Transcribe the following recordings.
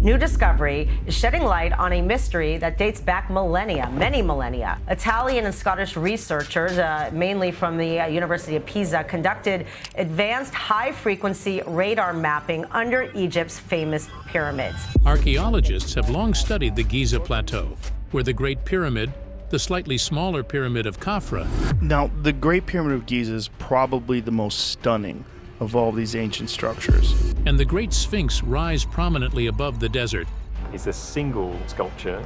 New discovery is shedding light on a mystery that dates back millennia, many millennia. Italian and Scottish researchers, mainly from the University of Pisa, conducted advanced high-frequency radar mapping under Egypt's famous pyramids. Archaeologists have long studied the Giza Plateau, where the Great Pyramid, the slightly smaller Pyramid of Khafre. Now, the Great Pyramid of Giza is probably the most stunning of all these ancient structures. And the Great Sphinx rise prominently above the desert. It's a single sculpture.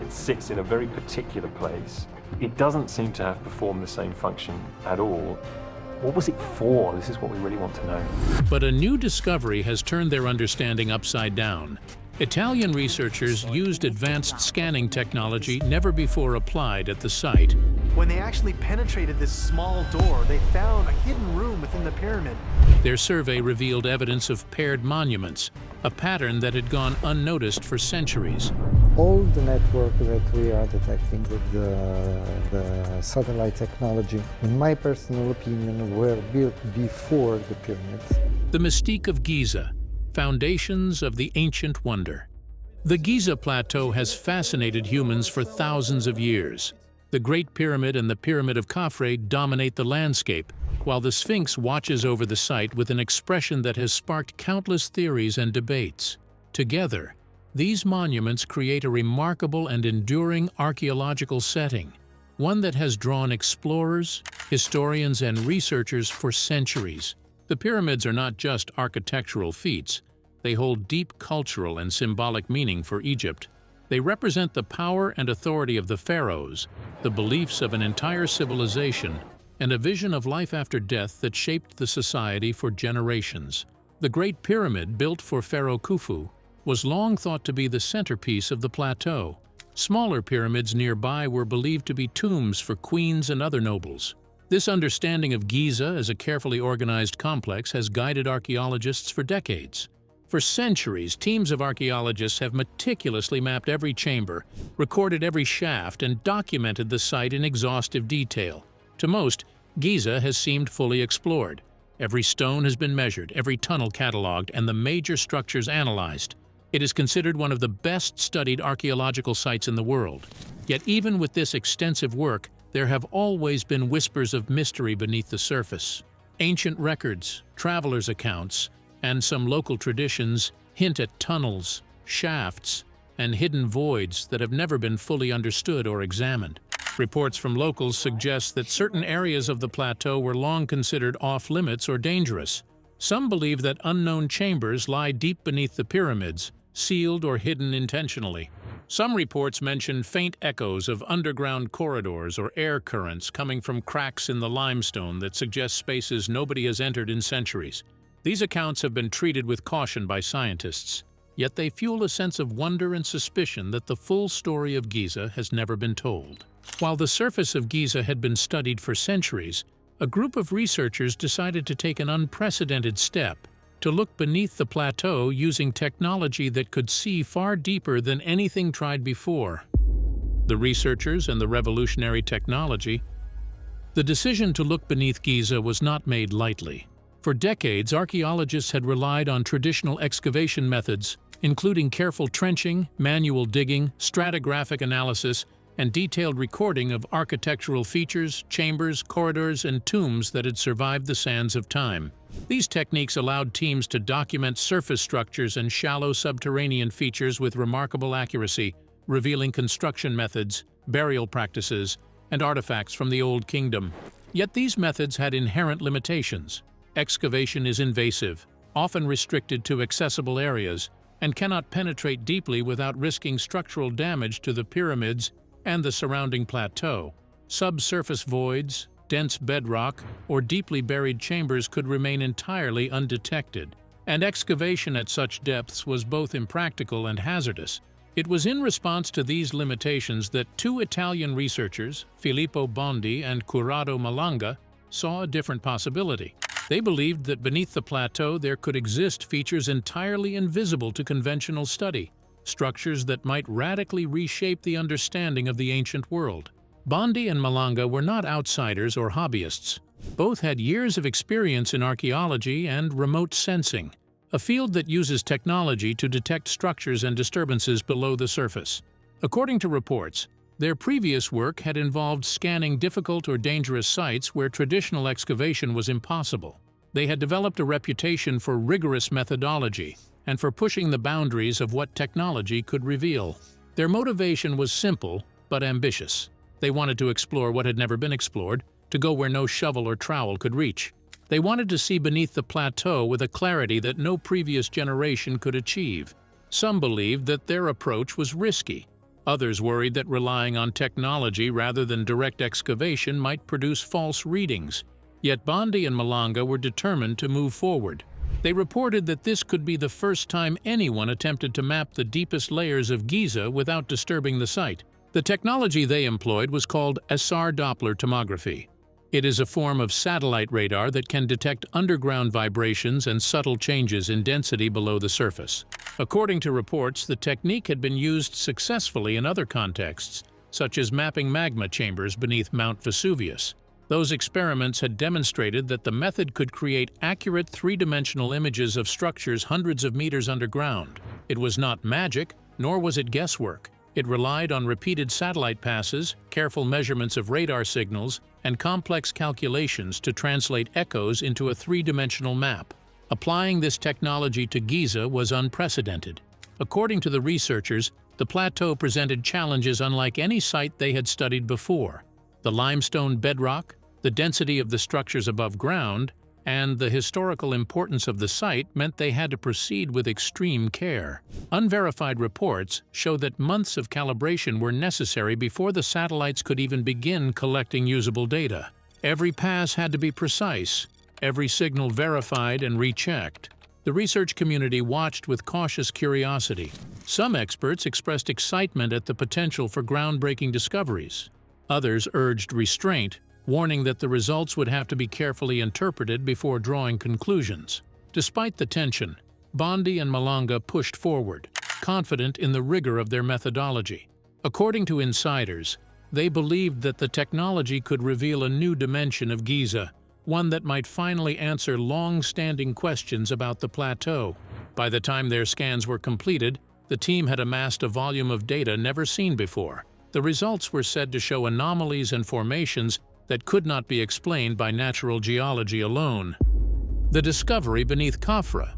It sits in a very particular place. It doesn't seem to have performed the same function at all. What was it for? This is what we really want to know. But a new discovery has turned their understanding upside down. Italian researchers used advanced scanning technology never before applied at the site. When they actually penetrated this small door, they found a hidden room within the pyramid. Their survey revealed evidence of paired monuments, a pattern that had gone unnoticed for centuries. All the network that we are detecting with the satellite technology, in my personal opinion, were built before the pyramids. The mystique of Giza, foundations of the ancient wonder. The Giza Plateau has fascinated humans for thousands of years. The Great Pyramid and the Pyramid of Khafre dominate the landscape, while the Sphinx watches over the site with an expression that has sparked countless theories and debates. Together, these monuments create a remarkable and enduring archaeological setting, one that has drawn explorers, historians, and researchers for centuries. The pyramids are not just architectural feats. They hold deep cultural and symbolic meaning for Egypt. They represent the power and authority of the pharaohs, the beliefs of an entire civilization, and a vision of life after death that shaped the society for generations. The Great Pyramid, built for Pharaoh Khufu, was long thought to be the centerpiece of the plateau. Smaller pyramids nearby were believed to be tombs for queens and other nobles. This understanding of Giza as a carefully organized complex has guided archaeologists for decades. For centuries, teams of archaeologists have meticulously mapped every chamber, recorded every shaft, and documented the site in exhaustive detail. To most, Giza has seemed fully explored. Every stone has been measured, every tunnel cataloged, and the major structures analyzed. It is considered one of the best-studied archaeological sites in the world. Yet even with this extensive work, there have always been whispers of mystery beneath the surface. Ancient records, travelers' accounts, and some local traditions hint at tunnels, shafts, and hidden voids that have never been fully understood or examined. Reports from locals suggest that certain areas of the plateau were long considered off-limits or dangerous. Some believe that unknown chambers lie deep beneath the pyramids, sealed or hidden intentionally. Some reports mention faint echoes of underground corridors or air currents coming from cracks in the limestone that suggest spaces nobody has entered in centuries. These accounts have been treated with caution by scientists, yet they fuel a sense of wonder and suspicion that the full story of Giza has never been told. While the surface of Giza had been studied for centuries, a group of researchers decided to take an unprecedented step, to look beneath the plateau using technology that could see far deeper than anything tried before. The researchers and the revolutionary technology. The decision to look beneath Giza was not made lightly. For decades, archaeologists had relied on traditional excavation methods, including careful trenching, manual digging, stratigraphic analysis, and detailed recording of architectural features, chambers, corridors, and tombs that had survived the sands of time. These techniques allowed teams to document surface structures and shallow subterranean features with remarkable accuracy, revealing construction methods, burial practices, and artifacts from the Old Kingdom. Yet these methods had inherent limitations. Excavation is invasive, often restricted to accessible areas, and cannot penetrate deeply without risking structural damage to the pyramids and the surrounding plateau. Subsurface voids, dense bedrock, or deeply buried chambers could remain entirely undetected, and excavation at such depths was both impractical and hazardous. It was in response to these limitations that two Italian researchers, Filippo Bondi and Corrado Malanga, saw a different possibility. They believed that beneath the plateau there could exist features entirely invisible to conventional study, structures that might radically reshape the understanding of the ancient world. Bondi and Malanga were not outsiders or hobbyists. Both had years of experience in archaeology and remote sensing, a field that uses technology to detect structures and disturbances below the surface. According to reports, their previous work had involved scanning difficult or dangerous sites where traditional excavation was impossible. They had developed a reputation for rigorous methodology and for pushing the boundaries of what technology could reveal. Their motivation was simple but ambitious. They wanted to explore what had never been explored, to go where no shovel or trowel could reach. They wanted to see beneath the plateau with a clarity that no previous generation could achieve. Some believed that their approach was risky. Others worried that relying on technology rather than direct excavation might produce false readings. Yet Bondi and Malanga were determined to move forward. They reported that this could be the first time anyone attempted to map the deepest layers of Giza without disturbing the site. The technology they employed was called SR Doppler tomography. It is a form of satellite radar that can detect underground vibrations and subtle changes in density below the surface. According to reports, the technique had been used successfully in other contexts, such as mapping magma chambers beneath Mount Vesuvius. Those experiments had demonstrated that the method could create accurate three-dimensional images of structures hundreds of meters underground. It was not magic, nor was it guesswork. It relied on repeated satellite passes, careful measurements of radar signals, and complex calculations to translate echoes into a three-dimensional map. Applying this technology to Giza was unprecedented. According to the researchers, the plateau presented challenges unlike any site they had studied before. The limestone bedrock, the density of the structures above ground, and the historical importance of the site meant they had to proceed with extreme care. Unverified reports show that months of calibration were necessary before the satellites could even begin collecting usable data. Every pass had to be precise, every signal verified and rechecked. The research community watched with cautious curiosity. Some experts expressed excitement at the potential for groundbreaking discoveries. Others urged restraint, warning that the results would have to be carefully interpreted before drawing conclusions. Despite the tension, Bondi and Malanga pushed forward, confident in the rigor of their methodology. According to insiders, they believed that the technology could reveal a new dimension of Giza, one that might finally answer long-standing questions about the plateau. By the time their scans were completed, the team had amassed a volume of data never seen before. The results were said to show anomalies and formations that could not be explained by natural geology alone. The discovery beneath Khafre.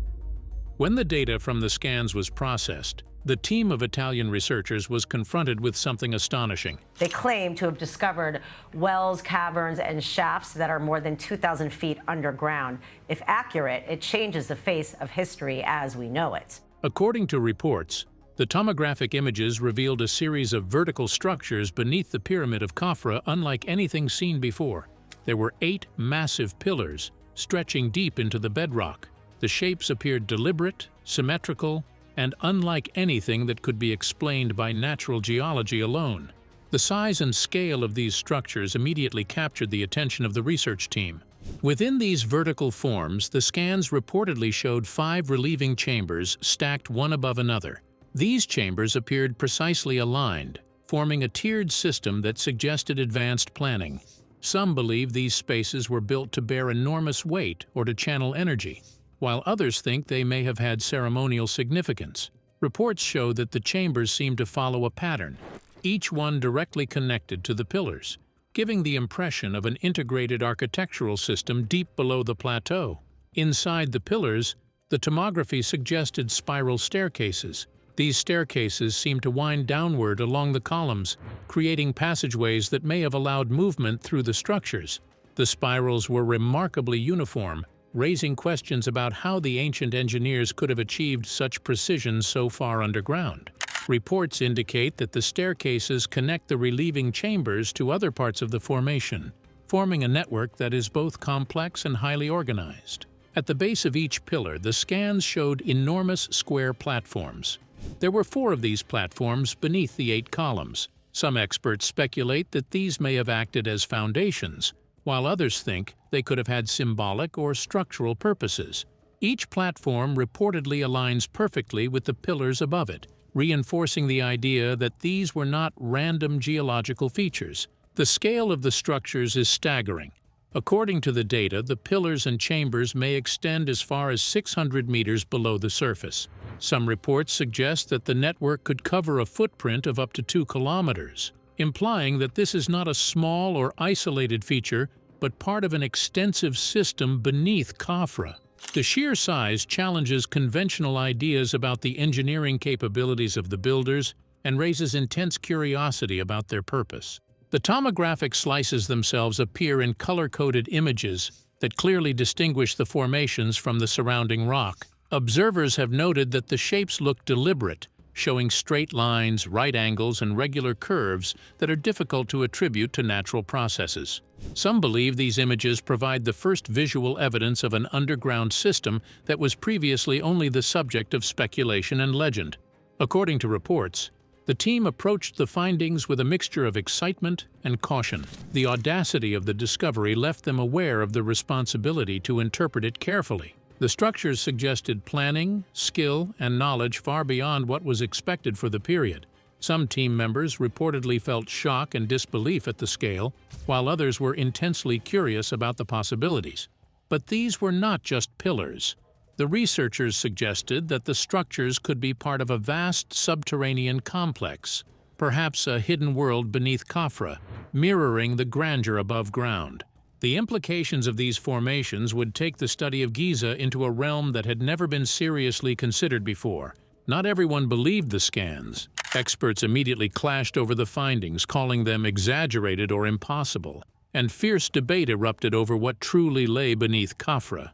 When the data from the scans was processed, the team of Italian researchers was confronted with something astonishing. They claim to have discovered wells, caverns, and shafts that are more than 2,000 feet underground. If accurate, it changes the face of history as we know it. According to reports, the tomographic images revealed a series of vertical structures beneath the Pyramid of Khafre unlike anything seen before. There were 8 massive pillars, stretching deep into the bedrock. The shapes appeared deliberate, symmetrical, and unlike anything that could be explained by natural geology alone. The size and scale of these structures immediately captured the attention of the research team. Within these vertical forms, the scans reportedly showed 5 relieving chambers stacked one above another. These chambers appeared precisely aligned, forming a tiered system that suggested advanced planning. Some believe these spaces were built to bear enormous weight or to channel energy, while others think they may have had ceremonial significance. Reports show that the chambers seem to follow a pattern, each one directly connected to the pillars, giving the impression of an integrated architectural system deep below the plateau. Inside the pillars, the tomography suggested spiral staircases. These staircases seem to wind downward along the columns, creating passageways that may have allowed movement through the structures. The spirals were remarkably uniform, raising questions about how the ancient engineers could have achieved such precision so far underground. Reports indicate that the staircases connect the relieving chambers to other parts of the formation, forming a network that is both complex and highly organized. At the base of each pillar, the scans showed enormous square platforms. There were 4 of these platforms beneath the 8 columns. Some experts speculate that these may have acted as foundations, while others think they could have had symbolic or structural purposes. Each platform reportedly aligns perfectly with the pillars above it, reinforcing the idea that these were not random geological features. The scale of the structures is staggering. According to the data, the pillars and chambers may extend as far as 600 meters below the surface. Some reports suggest that the network could cover a footprint of up to 2 kilometers, implying that this is not a small or isolated feature, but part of an extensive system beneath Khafre. The sheer size challenges conventional ideas about the engineering capabilities of the builders and raises intense curiosity about their purpose. The tomographic slices themselves appear in color-coded images that clearly distinguish the formations from the surrounding rock. Observers have noted that the shapes look deliberate, showing straight lines, right angles, and regular curves that are difficult to attribute to natural processes. Some believe these images provide the first visual evidence of an underground system that was previously only the subject of speculation and legend. According to reports, the team approached the findings with a mixture of excitement and caution. The audacity of the discovery left them aware of the responsibility to interpret it carefully. The structures suggested planning, skill, and knowledge far beyond what was expected for the period. Some team members reportedly felt shock and disbelief at the scale, while others were intensely curious about the possibilities. But these were not just pillars. The researchers suggested that the structures could be part of a vast subterranean complex, perhaps a hidden world beneath Khafre, mirroring the grandeur above ground. The implications of these formations would take the study of Giza into a realm that had never been seriously considered before. Not everyone believed the scans. Experts immediately clashed over the findings, calling them exaggerated or impossible, and fierce debate erupted over what truly lay beneath Khafre.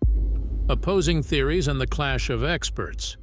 Opposing theories and the clash of experts.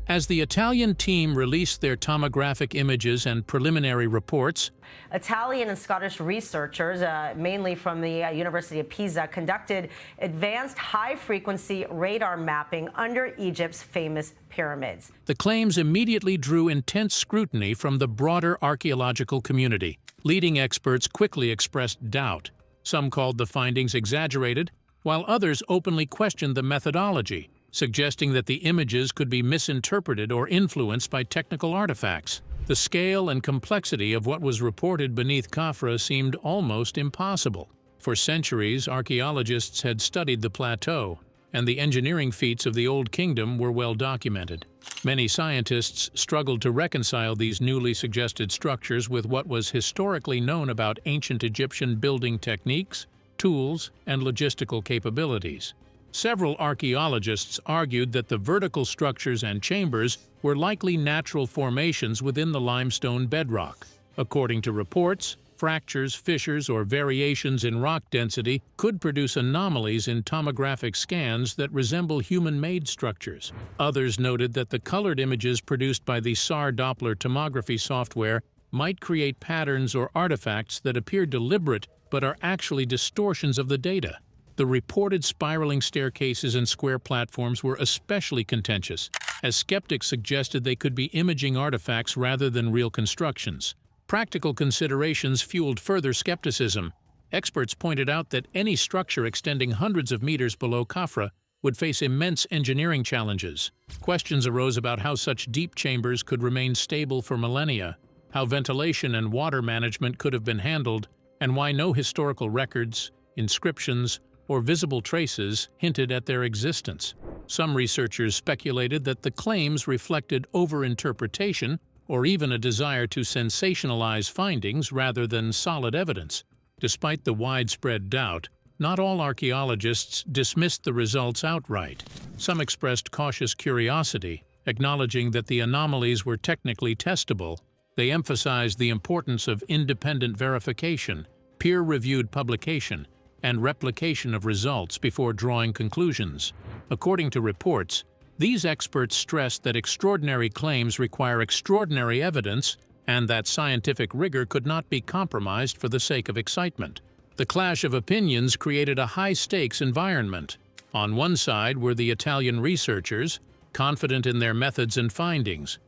As the Italian team released their tomographic images and preliminary reports, Italian and Scottish researchers, mainly from the University of Pisa, conducted advanced high-frequency radar mapping under Egypt's famous pyramids. the claims immediately drew intense scrutiny from the broader archaeological community. Leading experts quickly expressed doubt. Some called the findings exaggerated, while others openly questioned the methodology, suggesting that the images could be misinterpreted or influenced by technical artifacts. The scale and complexity of what was reported beneath Khafre seemed almost impossible. For centuries, archaeologists had studied the plateau, and the engineering feats of the Old Kingdom were well documented. Many scientists struggled to reconcile these newly suggested structures with what was historically known about ancient Egyptian building techniques, tools, and logistical capabilities. Several archaeologists argued that the vertical structures and chambers were likely natural formations within the limestone bedrock. According to reports, fractures, fissures, or variations in rock density could produce anomalies in tomographic scans that resemble human-made structures. Others noted that the colored images produced by the SAR Doppler tomography software might create patterns or artifacts that appear deliberate but are actually distortions of the data. The reported spiraling staircases and square platforms were especially contentious, as skeptics suggested they could be imaging artifacts rather than real constructions. Practical considerations fueled further skepticism. Experts pointed out that any structure extending hundreds of meters below Khafre would face immense engineering challenges. Questions arose about how such deep chambers could remain stable for millennia, how ventilation and water management could have been handled, and why no historical records, inscriptions, or visible traces hinted at their existence. Some researchers speculated that the claims reflected overinterpretation or even a desire to sensationalize findings rather than solid evidence. Despite the widespread doubt, not all archaeologists dismissed the results outright. Some expressed cautious curiosity, acknowledging that the anomalies were technically testable. They emphasized the importance of independent verification, peer-reviewed publication, and replication of results before drawing conclusions. According to reports, these experts stressed that extraordinary claims require extraordinary evidence and that scientific rigor could not be compromised for the sake of excitement. The clash of opinions created a high-stakes environment. On one side were the Italian researchers, confident in their methods and findings.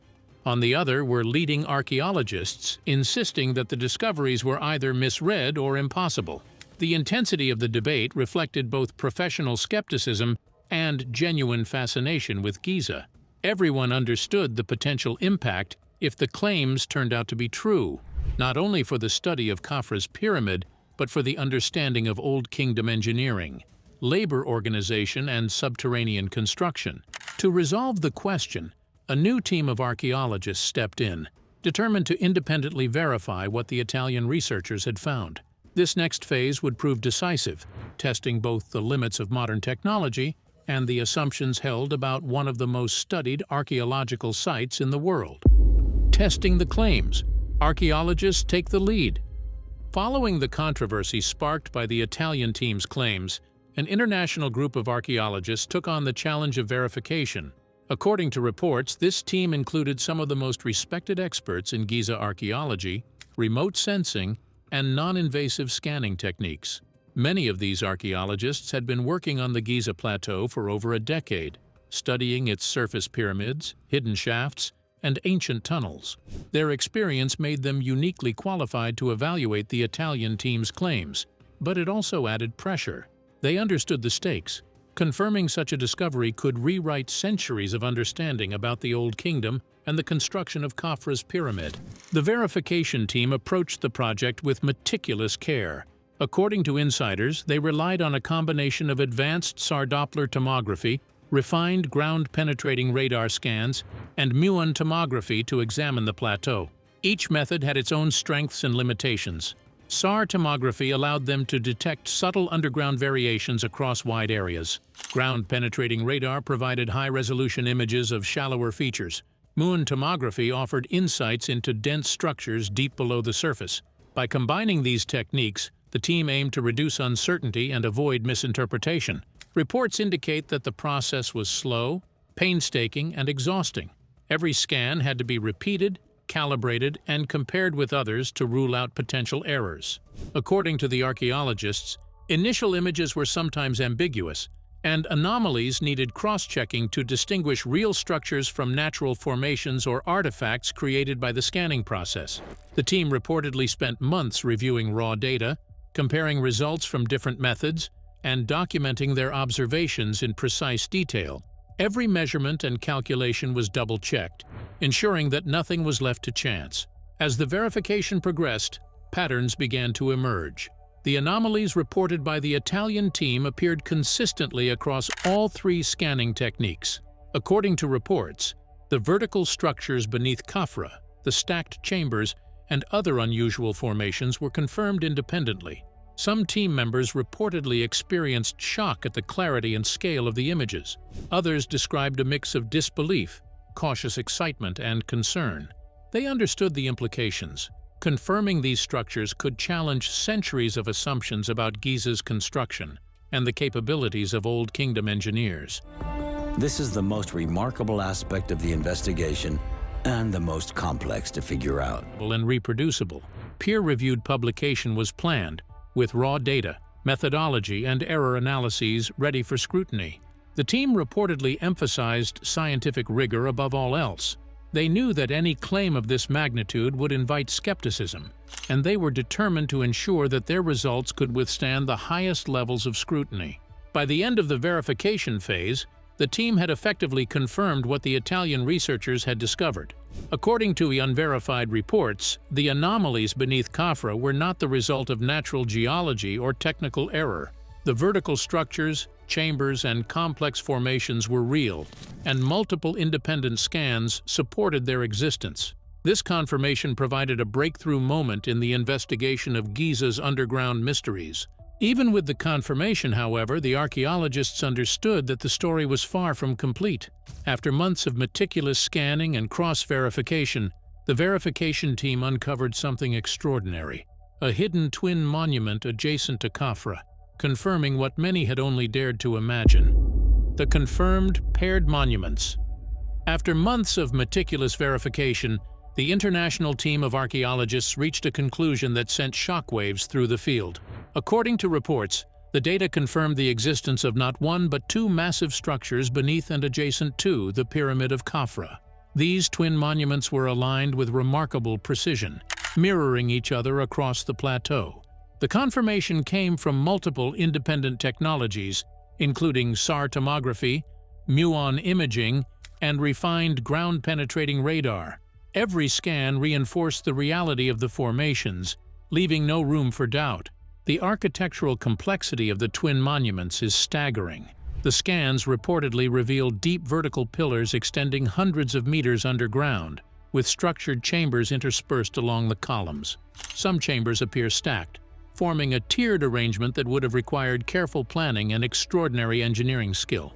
On the other were leading archaeologists, insisting that the discoveries were either misread or impossible. The intensity of the debate reflected both professional skepticism and genuine fascination with Giza. Everyone understood the potential impact if the claims turned out to be true, not only for the study of Khafre's pyramid, but for the understanding of Old Kingdom engineering, labor organization, and subterranean construction. To resolve the question, a new team of archaeologists stepped in, determined to independently verify what the Italian researchers had found. This next phase would prove decisive, testing both the limits of modern technology and the assumptions held about one of the most studied archaeological sites in the world. Testing the claims, archaeologists take the lead. Following the controversy sparked by the Italian team's claims, an international group of archaeologists took on the challenge of verification. According to reports, this team included some of the most respected experts in Giza archaeology, remote sensing, and non-invasive scanning techniques. Many of these archaeologists had been working on the Giza Plateau for over a decade, studying its surface pyramids, hidden shafts, and ancient tunnels. Their experience made them uniquely qualified to evaluate the Italian team's claims, but it also added pressure. They understood the stakes. Confirming such a discovery could rewrite centuries of understanding about the Old Kingdom and the construction of Khafre's pyramid. The verification team approached the project with meticulous care. According to insiders, they relied on a combination of advanced SAR Doppler tomography, refined ground-penetrating radar scans, and muon tomography to examine the plateau. Each method had its own strengths and limitations. SAR tomography allowed them to detect subtle underground variations across wide areas. Ground-penetrating radar provided high-resolution images of shallower features. Muon tomography offered insights into dense structures deep below the surface. By combining these techniques, the team aimed to reduce uncertainty and avoid misinterpretation. Reports indicate that the process was slow, painstaking, and exhausting. Every scan had to be repeated, calibrated, and compared with others to rule out potential errors. According to the archaeologists, initial images were sometimes ambiguous, and anomalies needed cross-checking to distinguish real structures from natural formations or artifacts created by the scanning process. The team reportedly spent months reviewing raw data, comparing results from different methods, and documenting their observations in precise detail. Every measurement and calculation was double-checked, ensuring that nothing was left to chance. As the verification progressed, patterns began to emerge. The anomalies reported by the Italian team appeared consistently across all three scanning techniques. According to reports, the vertical structures beneath Khafre, the stacked chambers, and other unusual formations were confirmed independently. Some team members reportedly experienced shock at the clarity and scale of the images. Others described a mix of disbelief, cautious excitement, and concern. They understood the implications. Confirming these structures could challenge centuries of assumptions about Giza's construction and the capabilities of Old Kingdom engineers. This is the most remarkable aspect of the investigation and the most complex to figure out. And reproducible. Peer-reviewed publication was planned, with raw data, methodology, and error analyses ready for scrutiny. The team reportedly emphasized scientific rigor above all else. They knew that any claim of this magnitude would invite skepticism, and they were determined to ensure that their results could withstand the highest levels of scrutiny. By the end of the verification phase, the team had effectively confirmed what the Italian researchers had discovered. According to unverified reports, the anomalies beneath Khafre were not the result of natural geology or technical error. The vertical structures, chambers, and complex formations were real, and multiple independent scans supported their existence. This confirmation provided a breakthrough moment in the investigation of Giza's underground mysteries. Even with the confirmation, however, the archaeologists understood that the story was far from complete. After months of meticulous scanning and cross-verification, the verification team uncovered something extraordinary: a hidden twin monument adjacent to Khafre, confirming what many had only dared to imagine: the confirmed paired monuments. After months of meticulous verification, the international team of archaeologists reached a conclusion that sent shockwaves through the field. According to reports, the data confirmed the existence of not one but two massive structures beneath and adjacent to the Pyramid of Khafre. These twin monuments were aligned with remarkable precision, mirroring each other across the plateau. The confirmation came from multiple independent technologies, including SAR tomography, muon imaging, and refined ground-penetrating radar. Every scan reinforced the reality of the formations, leaving no room for doubt. The architectural complexity of the twin monuments is staggering. The scans reportedly reveal deep vertical pillars extending hundreds of meters underground, with structured chambers interspersed along the columns. Some chambers appear stacked, forming a tiered arrangement that would have required careful planning and extraordinary engineering skill.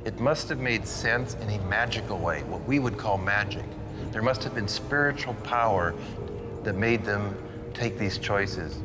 It must have made sense in a magical way, what we would call magic. There must have been spiritual power that made them take these choices.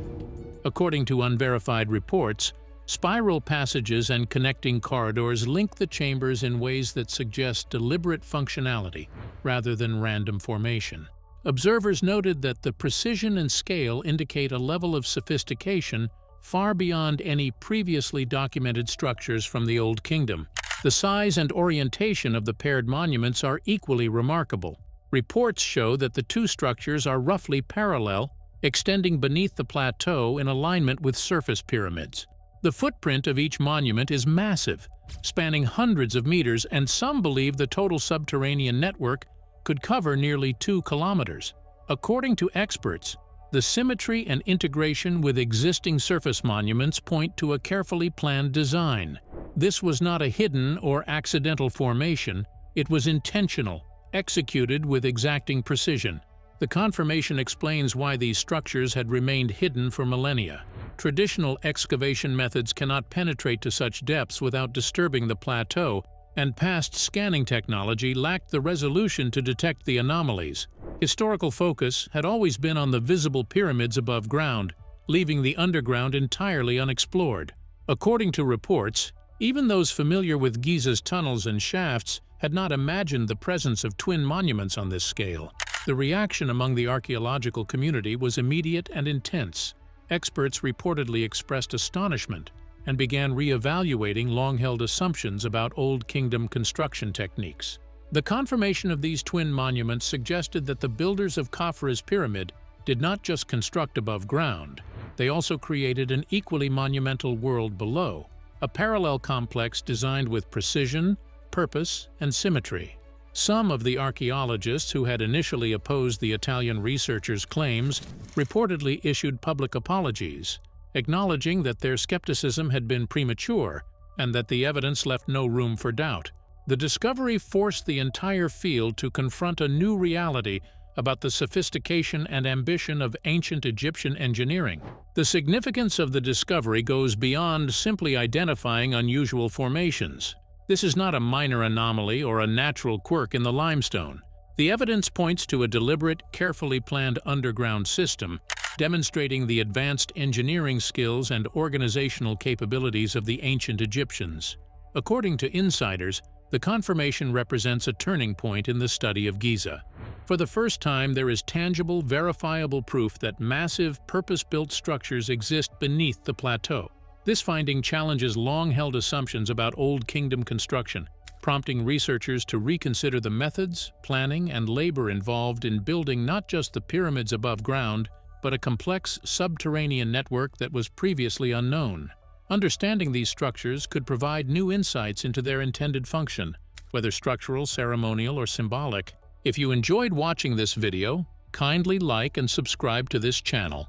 According to unverified reports, spiral passages and connecting corridors link the chambers in ways that suggest deliberate functionality rather than random formation. Observers noted that the precision and scale indicate a level of sophistication far beyond any previously documented structures from the Old Kingdom. The size and orientation of the paired monuments are equally remarkable. Reports show that the two structures are roughly parallel, extending beneath the plateau in alignment with surface pyramids. The footprint of each monument is massive, spanning hundreds of meters, and some believe the total subterranean network could cover nearly 2 kilometers. According to experts, the symmetry and integration with existing surface monuments point to a carefully planned design. This was not a hidden or accidental formation, it was intentional, executed with exacting precision. The confirmation explains why these structures had remained hidden for millennia. Traditional excavation methods cannot penetrate to such depths without disturbing the plateau, and past scanning technology lacked the resolution to detect the anomalies. Historical focus had always been on the visible pyramids above ground, leaving the underground entirely unexplored. According to reports, even those familiar with Giza's tunnels and shafts had not imagined the presence of twin monuments on this scale. The reaction among the archaeological community was immediate and intense. Experts reportedly expressed astonishment and began re-evaluating long-held assumptions about Old Kingdom construction techniques. The confirmation of these twin monuments suggested that the builders of Khafre's pyramid did not just construct above ground, they also created an equally monumental world below, a parallel complex designed with precision, purpose, and symmetry. Some of the archaeologists who had initially opposed the Italian researchers' claims reportedly issued public apologies, acknowledging that their skepticism had been premature and that the evidence left no room for doubt. The discovery forced the entire field to confront a new reality about the sophistication and ambition of ancient Egyptian engineering. The significance of the discovery goes beyond simply identifying unusual formations. This is not a minor anomaly or a natural quirk in the limestone. The evidence points to a deliberate, carefully planned underground system, demonstrating the advanced engineering skills and organizational capabilities of the ancient Egyptians. According to insiders, the confirmation represents a turning point in the study of Giza. For the first time, there is tangible, verifiable proof that massive, purpose-built structures exist beneath the plateau. This finding challenges long-held assumptions about Old Kingdom construction, prompting researchers to reconsider the methods, planning, and labor involved in building not just the pyramids above ground, but a complex subterranean network that was previously unknown. Understanding these structures could provide new insights into their intended function, whether structural, ceremonial, or symbolic. If you enjoyed watching this video, kindly like and subscribe to this channel.